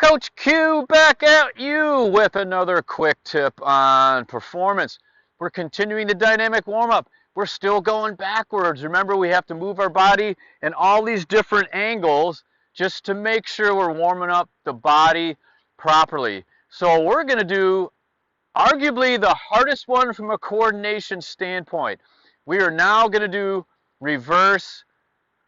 Coach Q back at you with another quick tip on performance. We're continuing the dynamic warm-up. We're still going backwards. Remember, we have to move our body in all these different angles just to make sure we're warming up the body properly. So we're going to do arguably the hardest one from a coordination standpoint. We are now going to do reverse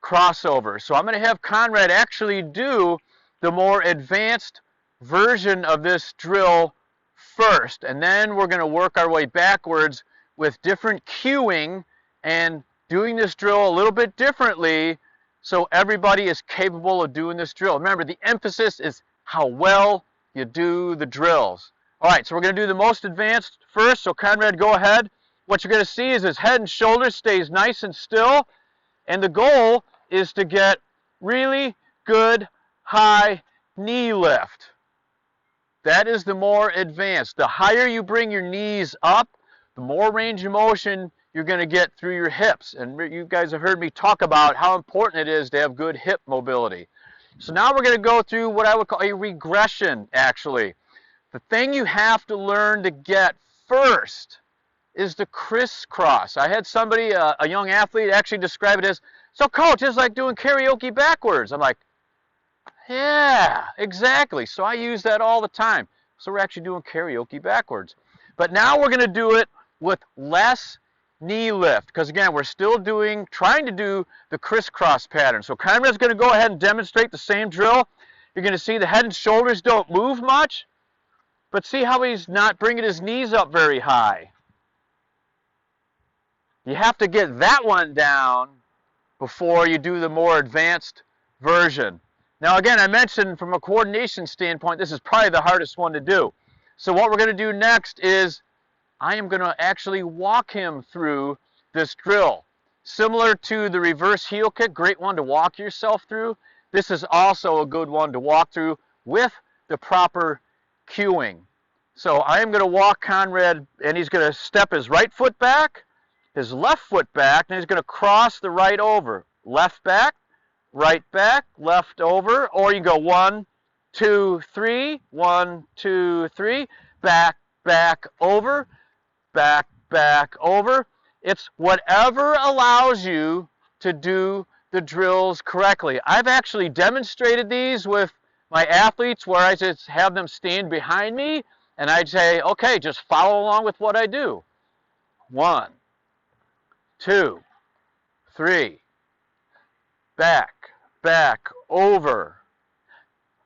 crossover. So I'm going to have Conrad actually do the more advanced version of this drill first, and then we're going to work our way backwards with different cueing and doing this drill a little bit differently so everybody is capable of doing this drill. Remember, the emphasis is how well you do the drills. All right, so we're going to do the most advanced first. So Conrad, go ahead. What you're going to see is his head and shoulders stays nice and still, and the goal is to get really good high knee lift. That is the more advanced. The higher you bring your knees up, the more range of motion you're going to get through your hips. And you guys have heard me talk about how important it is to have good hip mobility. So now we're going to go through what I would call a regression, actually. The thing you have to learn to get first is the crisscross. I had somebody, a young athlete, actually describe it as, so coach, it's like doing karaoke backwards. I'm like, yeah, exactly. So I use that all the time. So we're actually doing karaoke backwards. But now we're going to do it with less knee lift. Because again, we're still trying to do the crisscross pattern. So Conrad's going to go ahead and demonstrate the same drill. You're going to see the head and shoulders don't move much. But see how he's not bringing his knees up very high. You have to get that one down before you do the more advanced version. Now again, I mentioned from a coordination standpoint, this is probably the hardest one to do. So what we're going to do next is I am going to actually walk him through this drill. Similar to the reverse heel kick, great one to walk yourself through. This is also a good one to walk through with the proper cueing. So I am going to walk Conrad, and he's going to step his right foot back, his left foot back, and he's going to cross the right over. Left back, left over, or you go 1, 2, 3, 1, 2, 3, back, back, over, back, back, over. It's whatever allows you to do the drills correctly. I've actually demonstrated these with my athletes where I just have them stand behind me and I'd say, okay, just follow along with what I do. 1, 2, 3, back, back, over,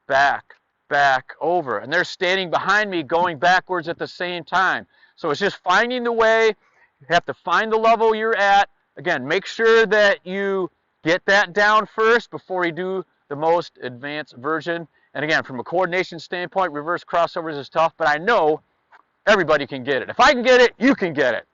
back, back, over. And they're standing behind me going backwards at the same time. So it's just finding the way. You have to find the level you're at. Again, make sure that you get that down first before you do the most advanced version. And again, from a coordination standpoint, reverse crossovers is tough, but I know everybody can get it. If I can get it, you can get it.